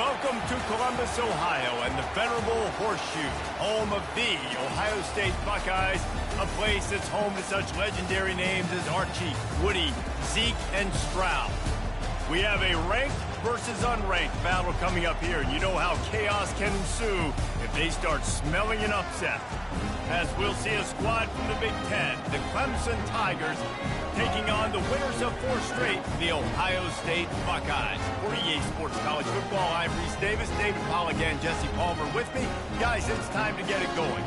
Welcome to Columbus, Ohio, and the venerable Horseshoe, home of the Ohio State Buckeyes, a place that's home to such legendary names as Archie, Woody, Zeke, and Stroud. We have a ranked versus unranked battle coming up here, and you know how chaos can ensue if they start smelling an upset. As we'll see a squad from the Big Ten, the Clemson Tigers, taking on the winners of 4 straight, the Ohio State Buckeyes. For EA Sports College Football, I'm Reese Davis, David Pollock, and Jesse Palmer with me. Guys, it's time to get it going.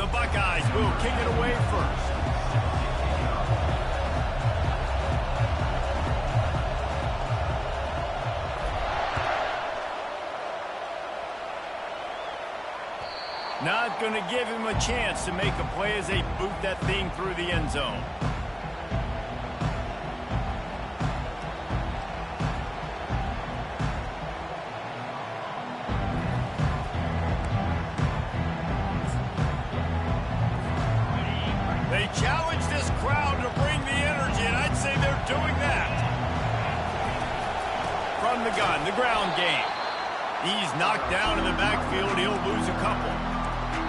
Buckeyes will kick it away first. Not going to give him a chance to make a play as they boot that thing through the end zone. They challenge this crowd to bring the energy, and I'd say they're doing that. From the gun, the ground game. He's knocked down in the backfield. He'll lose a couple.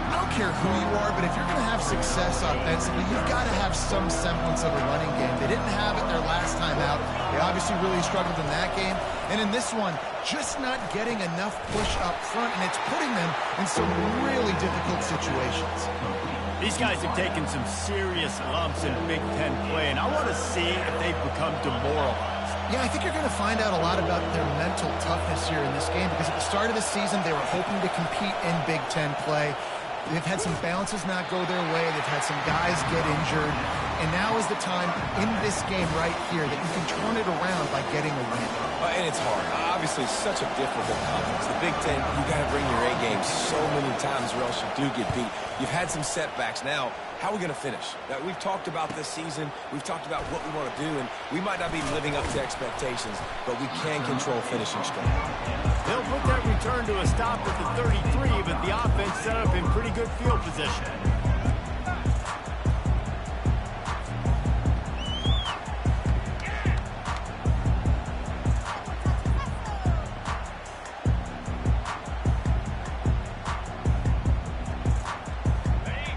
I don't care who you are, but if you're going to have success offensively, you've got to have some semblance of a running game. They didn't have it their last time out. They obviously really struggled in that game. And in this one, just not getting enough push up front, and it's putting them in some really difficult situations. These guys have taken some serious lumps in Big Ten play, and I want to see if they've become demoralized. Yeah, I think you're going to find out a lot about their mental toughness here in this game, because at the start of the season, they were hoping to compete in Big Ten play. They've had some bounces not go their way. They've had some guys get injured. And now is the time in this game right here that you can turn it around by getting a win. And it's hard. Obviously, it's such a difficult conference. The Big Ten, you got to bring your A game so many times or else you do get beat. You've had some setbacks. Now, how are we going to finish? We've talked about this season. We've talked about what we want to do, and we might not be living up to expectations, but we can control finishing strong. They'll put that return to a stop at the 33, but the offense set up in pretty good field position.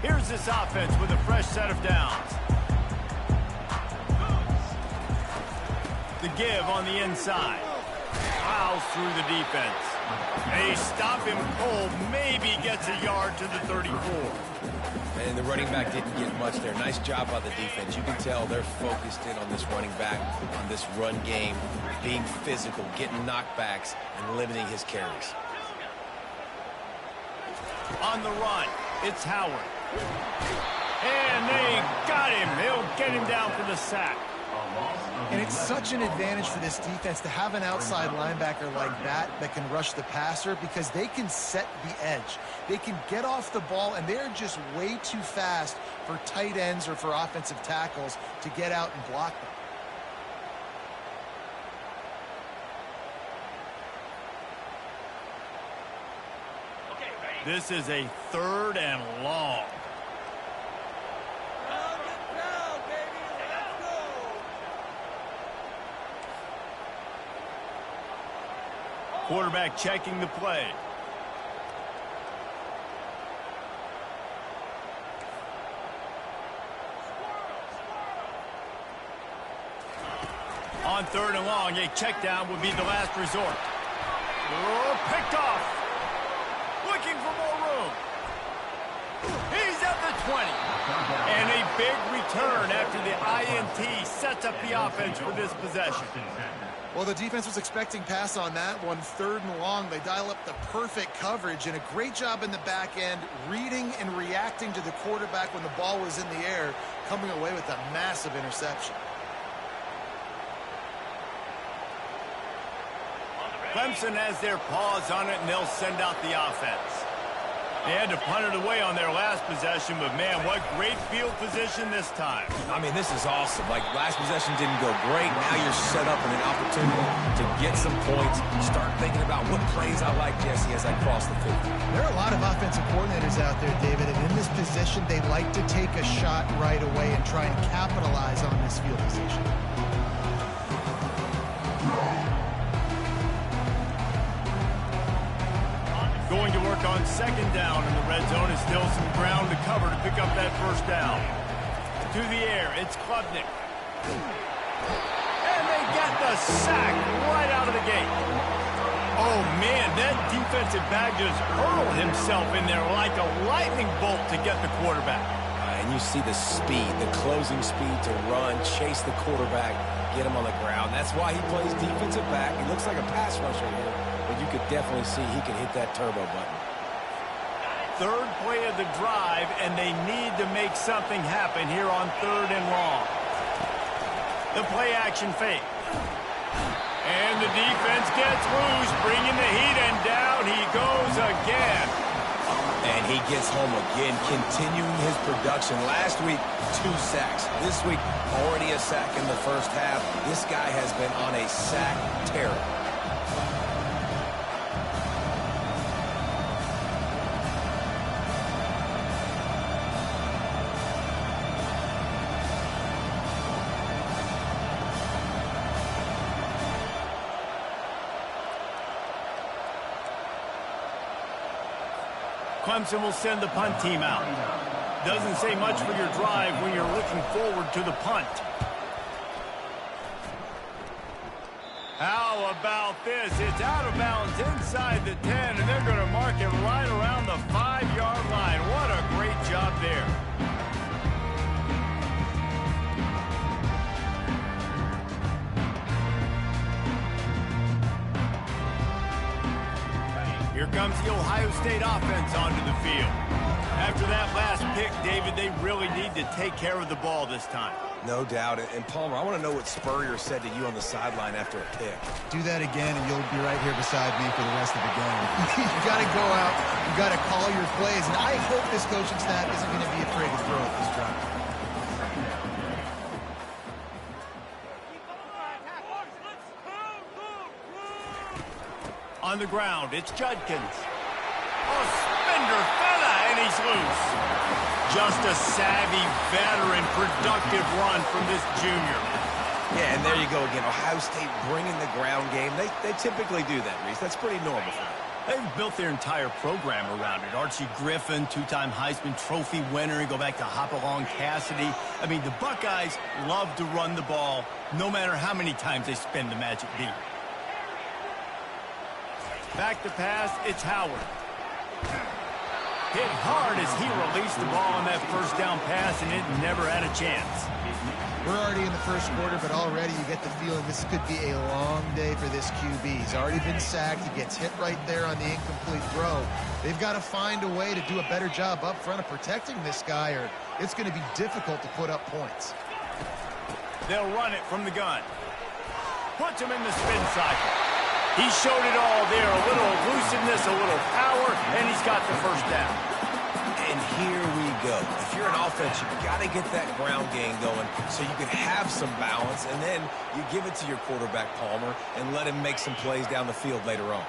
Here's this offense with a fresh set of downs. The give on the inside. Plows through the defense. They stop him cold, maybe gets a yard to the 34. And the running back didn't get much there. Nice job by the defense. You can tell they're focused in on this running back, on this run game, being physical, getting knockbacks, and limiting his carries. On the run, it's Howard. And they got him. They'll get him down for the sack. And it's such an advantage for this defense to have an outside linebacker like that can rush the passer, because they can set the edge. They can get off the ball, and they're just way too fast for tight ends or for offensive tackles to get out and block them. This is a 3rd and long. Quarterback checking the play. On 3rd and long, a check down would be the last resort. Oh, picked off. Looking for more room. He's at the 20. And a big return after the INT sets up the offense for this possession. Well, the defense was expecting pass on that one. 3rd and long, they dial up the perfect coverage, and a great job in the back end, reading and reacting to the quarterback when the ball was in the air, coming away with a massive interception. Clemson has their paws on it, and they'll send out the offense. They had to punt it away on their last possession, but man, what great field position this time. I mean, this is awesome. Like, last possession didn't go great. Now you're set up in an opportunity to get some points. Start thinking about what plays I like, Jesse, as I cross the field. There are a lot of offensive coordinators out there, David, and in this position, they like to take a shot right away and try and capitalize on this field position. Going to work on second down in the red zone. Is still some ground to cover to pick up that first down. To the air, it's Klubnik. And they get the sack right out of the gate. Oh, man, that defensive back just hurled himself in there like a lightning bolt to get the quarterback. And you see the speed, the closing speed to run, chase the quarterback, get him on the ground. That's why he plays defensive back. He looks like a pass rusher here, but you could definitely see he can hit that turbo button. Third play of the drive, and they need to make something happen here on 3rd and long. The play action fake. And the defense gets loose, bringing the heat, and down he goes again. And he gets home again, continuing his production. Last week, 2 sacks. This week, already a sack in the first half. This guy has been on a sack tear. Clemson will send the punt team out. Doesn't say much for your drive when you're looking forward to the punt. How about this? It's out of bounds inside the 10, and they're going to mark it right around the 5-yard line. What a great job there. Here comes the Ohio State offense onto the field. After that last pick, David, they really need to take care of the ball this time. No doubt. And Palmer, I want to know what Spurrier said to you on the sideline after a pick. Do that again, and you'll be right here beside me for the rest of the game. You got to go out. You got to call your plays, and I hope this coaching staff isn't going to be afraid to throw at this drive. On the ground, it's Judkins. Oh, spender fella, and he's loose. Just a savvy, veteran, productive run from this junior. Yeah, and there you go again. Ohio State bringing the ground game. They typically do that, Reese. That's pretty normal for them. They've built their entire program around it. Archie Griffin, 2-time Heisman Trophy winner. You go back to Hopalong Cassidy. I mean, the Buckeyes love to run the ball no matter how many times they spin the magic beat. Back to pass, it's Howard. Hit hard as he released the ball on that first down pass, and it never had a chance. We're already in the first quarter, but already you get the feeling this could be a long day for this QB. He's already been sacked. He gets hit right there on the incomplete throw. They've got to find a way to do a better job up front of protecting this guy, or it's going to be difficult to put up points. They'll run it from the gun. Puts him in the spin cycle. He showed it all there, a little elusiveness, a little power, and he's got the first down. And here we go. If you're an offense, you've got to get that ground game going so you can have some balance, and then you give it to your quarterback, Palmer, and let him make some plays down the field later on.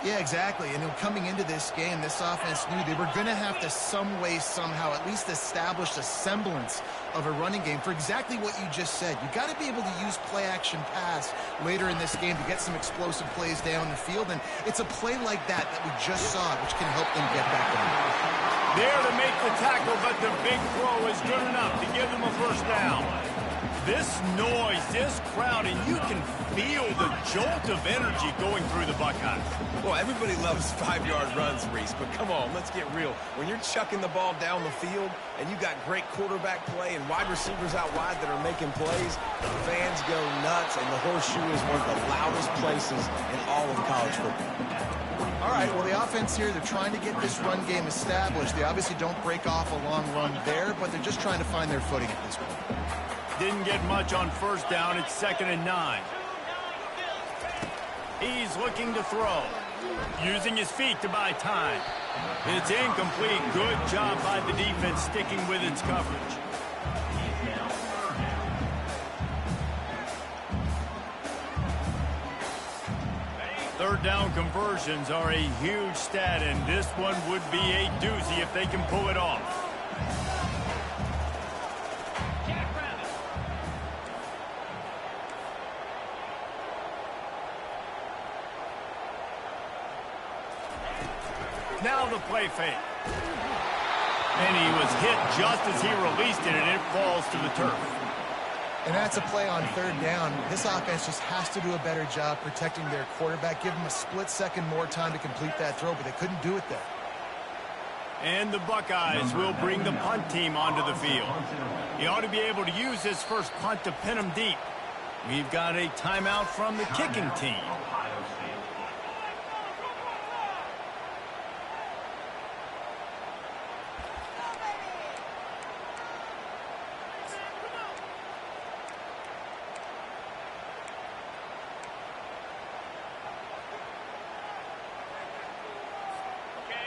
Yeah, exactly. And coming into this game, this offense knew they were going to have to some way, somehow, at least establish a semblance of a running game for exactly what you just said. You got to be able to use play-action pass later in this game to get some explosive plays down the field. And it's a play like that we just saw, which can help them get back on. There to make the tackle, but the big throw is good enough to give them a first down. This noise, this crowd, and you can feel the jolt of energy going through the Buckeyes. Well, everybody loves 5-yard runs, Reese, but come on, let's get real. When you're chucking the ball down the field and you got great quarterback play and wide receivers out wide that are making plays, the fans go nuts, and the Horseshoe is one of the loudest places in all of college football. All right, well, the offense here, they're trying to get this run game established. They obviously don't break off a long run there, but they're just trying to find their footing at this point. Didn't get much on first down. It's 2nd and 9. He's looking to throw, using his feet to buy time. It's incomplete. Good job by the defense sticking with its coverage. Third down conversions are a huge stat, and this one would be a doozy if they can pull it off. Now the play fake. And he was hit just as he released it, and it falls to the turf. And that's a play on third down. This offense just has to do a better job protecting their quarterback. Give them a split second more time to complete that throw, but they couldn't do it there. And the Buckeyes will bring the punt team onto the field. He ought to be able to use his first punt to pin them deep. We've got a timeout from the kicking team.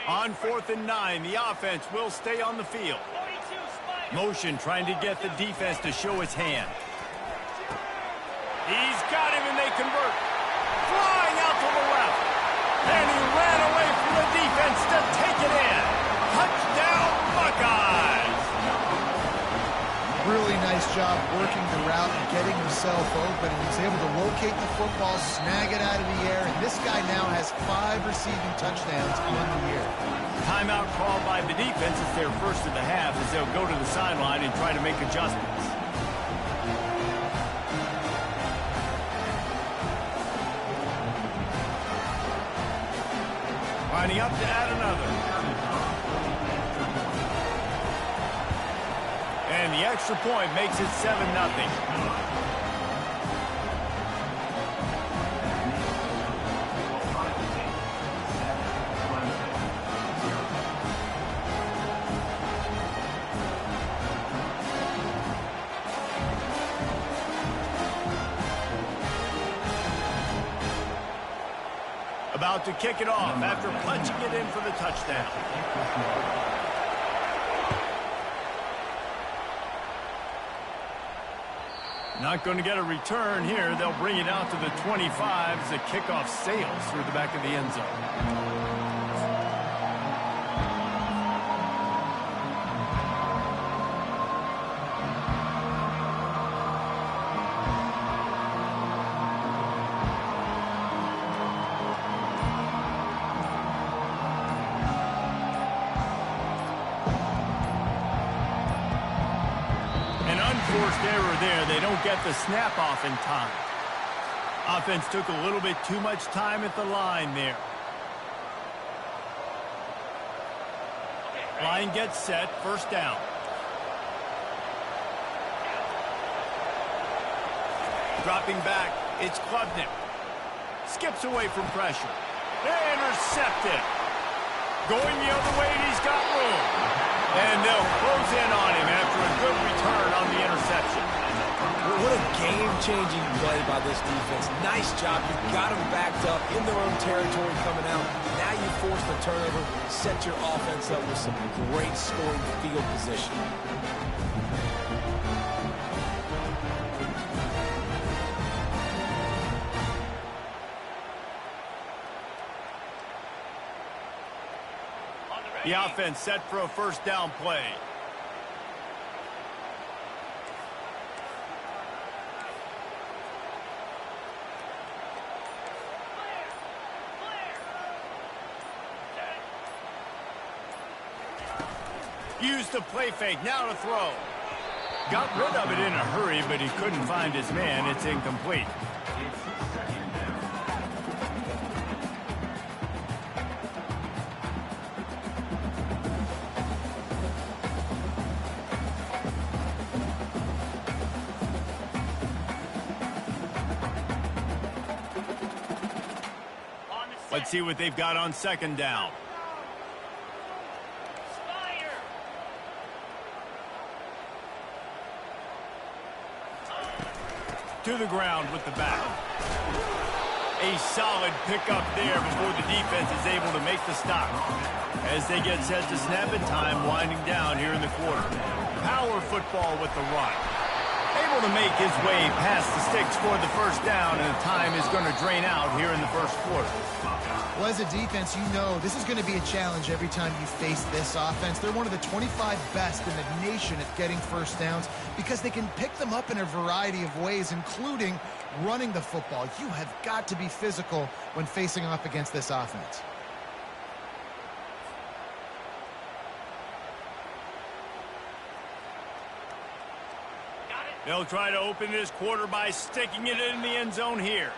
On 4th and 9, the offense will stay on the field. Motion trying to get the defense to show his hand. He's got him, and they convert. Flying out to the left. And he ran away from the defense to take it in. Touchdown, Buckeyes! Really nice job working the route and getting himself open. And he's able to locate the football, snag it out of the air. And this guy now has 5 receiving touchdowns on the year. Timeout called by the defense. It's their first of the half as they'll go to the sideline and try to make adjustments. Lining up to add another. And the extra point makes it 7-0. About to kick it off after punching it in for the touchdown. Not going to get a return here. They'll bring it out to the 25 as the kickoff sails through the back of the end zone. Forced error there. They don't get the snap off in time. Offense took a little bit too much time at the line there. Line gets set. First down. Dropping back. It's Klubnik. Skips away from pressure. Intercepted. Going the other way, and he's got room. And they'll close in on him after a good return on the interception. What a game-changing play by this defense. Nice job. You got them backed up in their own territory coming out. Now you force the turnover, set your offense up with some great scoring field position. The offense set for a first down play. Used the play fake, now to throw. Got rid of it in a hurry, but he couldn't find his man. It's incomplete. Let's see what they've got on second down. To the ground with the back. A solid pickup there before the defense is able to make the stop. As they get set to snap it, time winding down here in the quarter. Power football with the run. Able to make his way past the sticks for the first down, and the time is going to drain out here in the first quarter. Well, as a defense, you know this is going to be a challenge every time you face this offense. They're one of the 25 best in the nation at getting first downs because they can pick them up in a variety of ways, including running the football. You have got to be physical when facing off against this offense. They'll try to open this quarter by sticking it in the end zone here.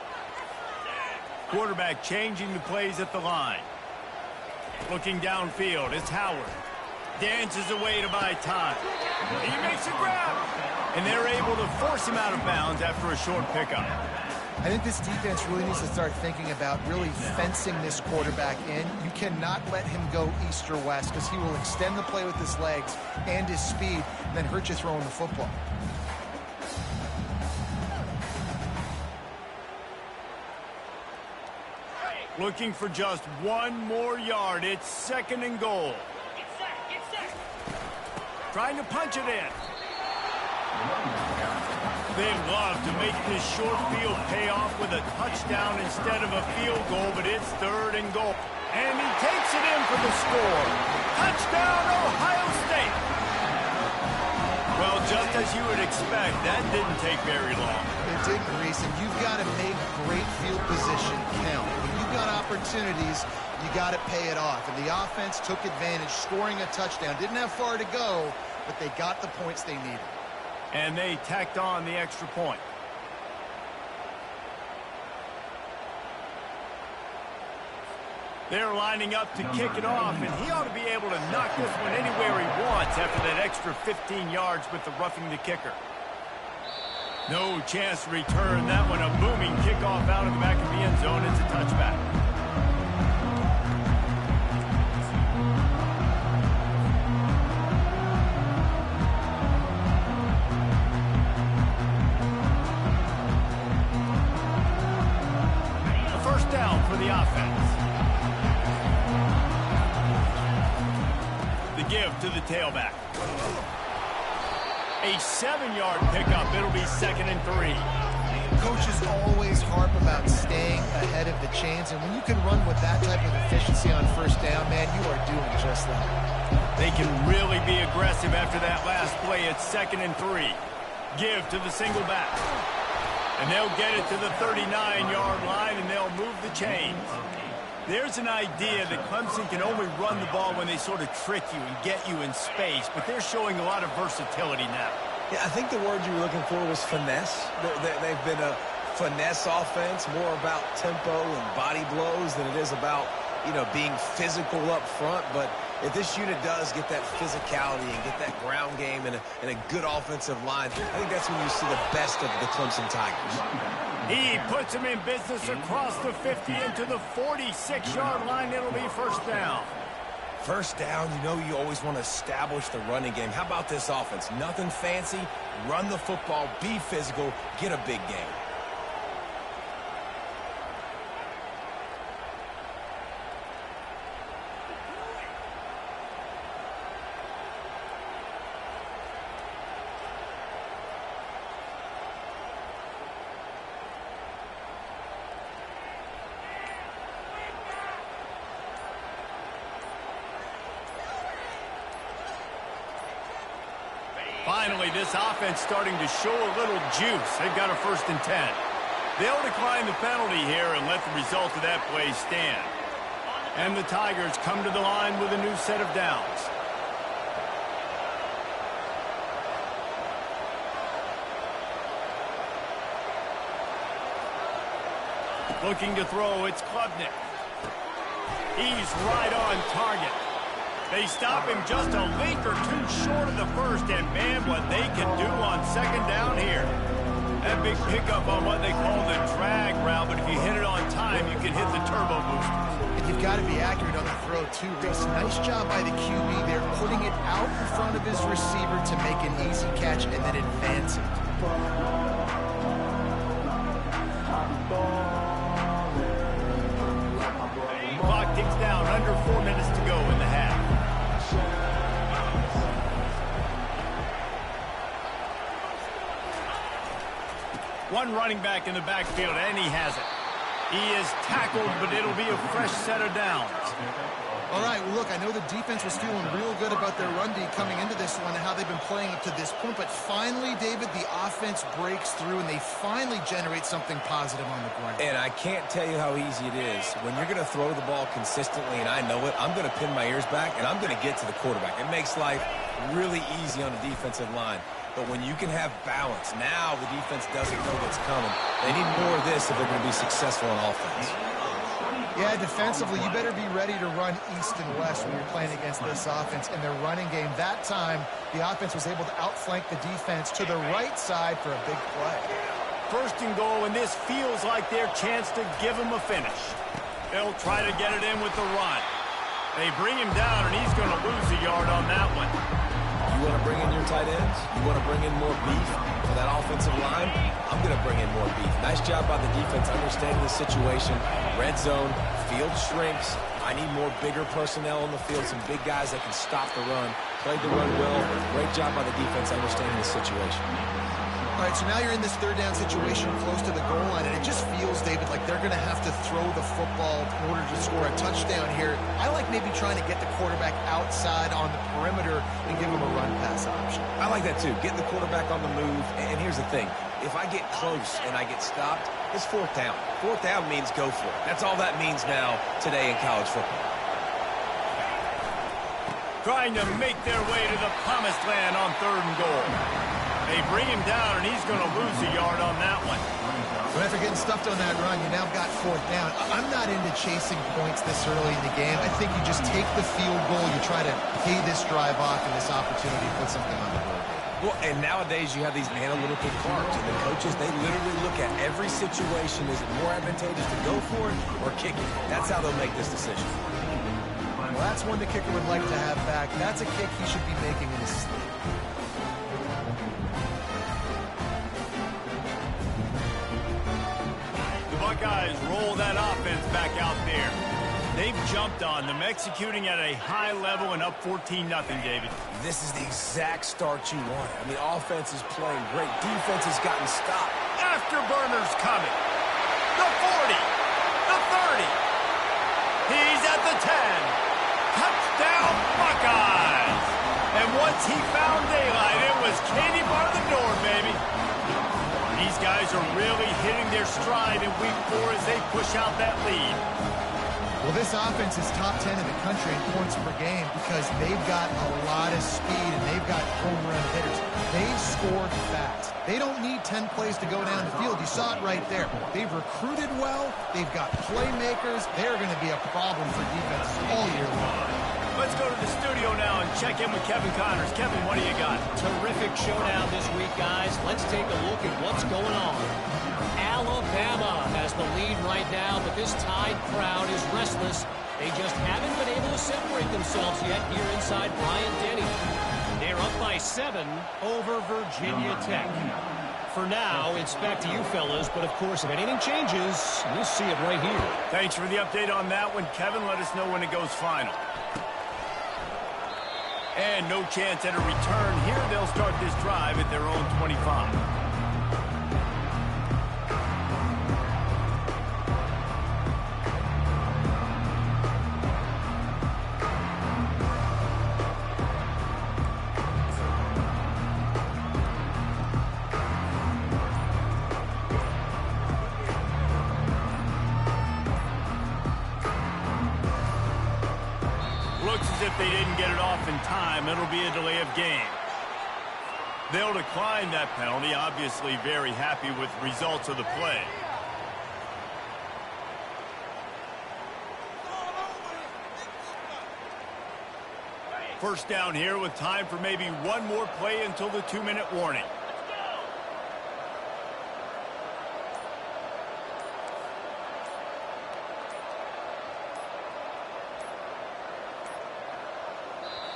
Quarterback changing the plays at the line. Looking downfield, it's Howard. Dances away to buy time. He makes a grab. And they're able to force him out of bounds after a short pickup. I think this defense really needs to start thinking about really fencing this quarterback in. You cannot let him go east or west because he will extend the play with his legs and his speed and then hurt you throwing the football. Looking for just one more yard. It's 2nd and goal. Get set. Trying to punch it in. They'd love to make this short field pay off with a touchdown instead of a field goal, but it's 3rd and goal. And he takes it in for the score. Touchdown, Ohio State. Well, just as you would expect, that didn't take very long. It did, Reese, and you've got to make great field position count. When you've got opportunities, you got to pay it off. And the offense took advantage, scoring a touchdown. Didn't have far to go, but they got the points they needed. And they tacked on the extra point. They're lining up to kick it off, and he ought to be able to knock this one anywhere he wants after that extra 15 yards with the roughing the kicker. No chance to return that one. A booming kickoff out of the back of the end zone. It's a touchback. A first down for the offense. The give to the tailback. A 7-yard pickup. It'll be 2nd and 3. Coaches always harp about staying ahead of the chains, and when you can run with that type of efficiency on first down, man, you are doing just that. They can really be aggressive after that last play. It's 2nd and 3. Give to the single back. And they'll get it to the 39-yard line, and they'll move the chains. There's an idea that Clemson can only run the ball when they sort of trick you and get you in space, but they're showing a lot of versatility now. Yeah, I think the word you were looking for was finesse. They've been a finesse offense, more about tempo and body blows than it is about, being physical up front. But if this unit does get that physicality and get that ground game and a good offensive line, I think that's when you see the best of the Clemson Tigers. He puts him in business across the 50 into the 46-yard line. It'll be first down. First down, you always want to establish the running game. How about this offense? Nothing fancy. Run the football, be physical, get a big game. Finally, this offense starting to show a little juice. They've got a 1st and 10. They'll decline the penalty here and let the result of that play stand. And the Tigers come to the line with a new set of downs. Looking to throw, it's Klubnik. He's right on target. They stop him just a link or two short of the first, and man, what they can do on 2nd down here. That big pickup on what they call the drag route, but if you hit it on time, you can hit the turbo booster. And you've got to be accurate on the throw, too, Reese. Nice job by the QB there, putting it out in front of his receiver to make an easy catch and then advance it. One running back in the backfield, and he has it. He is tackled, but it'll be a fresh set of downs. All right, well, look, I know the defense was feeling real good about their run D coming into this one and how they've been playing up to this point, but finally, David, the offense breaks through and they finally generate something positive on the ground. And I can't tell you how easy it is. When you're going to throw the ball consistently, and I know it, I'm going to pin my ears back, and I'm going to get to the quarterback. It makes life really easy on the defensive line. But when you can have balance, now the defense doesn't know what's coming. They need more of this if they're going to be successful on offense. Yeah, defensively, you better be ready to run east and west when you're playing against this offense. In their running game, that time, the offense was able to outflank the defense to the right side for a big play. First and goal, and this feels like their chance to give him a finish. They'll try to get it in with the run. They bring him down, and he's going to lose a yard on that one. You want to bring in your tight ends? You want to bring in more beef for that offensive line? I'm going to bring in more beef. Nice job by the defense understanding the situation. Red zone, field shrinks. I need more bigger personnel on the field, some big guys that can stop the run. Played the run well. Great job by the defense understanding the situation. All right, so now you're in this third down situation close to the goal line, and it just feels, David, like they're going to have to throw the football in order to score a touchdown here. I like maybe trying to get the quarterback outside on the perimeter and give him a run-pass option. I like that, too. Getting the quarterback on the move. And here's the thing. If I get close and I get stopped, it's fourth down. Fourth down means go for it. That's all that means now today in college football. Trying to make their way to the promised land on third and goal. They bring him down, and he's going to lose a yard on that one. So after getting stuffed on that run, you now got fourth down. I'm not into chasing points this early in the game. I think you just take the field goal. You try to pay this drive off and this opportunity to put something on the board. Well, and nowadays you have these analytical cards, and the coaches, they literally look at every situation. Is it more advantageous to go for it or kick it? That's how they'll make this decision. Well, that's one the kicker would like to have back. That's a kick he should be making in his sleep. Buckeyes roll that offense back out there. They've jumped on them, executing at a high level and up 14-0, David. This is the exact start you want. I mean, offense is playing great. Defense has gotten stopped. Afterburner's coming. The 40. The 30. He's at the 10. Touchdown, Buckeyes. And once he found daylight, it was Katie bar the door, baby. These guys are really hitting their stride in week 4 as they push out that lead. Well, this offense is top 10 in the country in points per game because they've got a lot of speed and they've got home run hitters. They've scored fast. They don't need 10 plays to go down the field. You saw it right there. They've recruited well. They've got playmakers. They're going to be a problem for defenses all year long. Let's go to the studio now and check in with Kevin Connors. Kevin, what do you got? Terrific showdown this week, guys. Let's take a look at what's going on. Alabama has the lead right now, but this Tide crowd is restless. They just haven't been able to separate themselves yet here inside Bryant-Denny. They're up by 7 over Virginia Tech. For now, it's back to you fellas, but of course, if anything changes, you'll see it right here. Thanks for the update on that one, Kevin. Let us know when it goes final. And no chance at a return here. They'll start this drive at their own 25. Looks as if they didn't get it off in time. It'll be a delay of game. They'll decline that penalty, obviously very happy with the results of the play. First down here with time for maybe one more play until the 2-minute warning.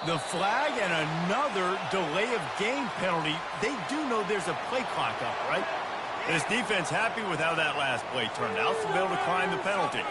The flag and another delay of game penalty. They do know there's a play clock up, right? This defense happy with how that last play turned out, so they'll decline the penalty.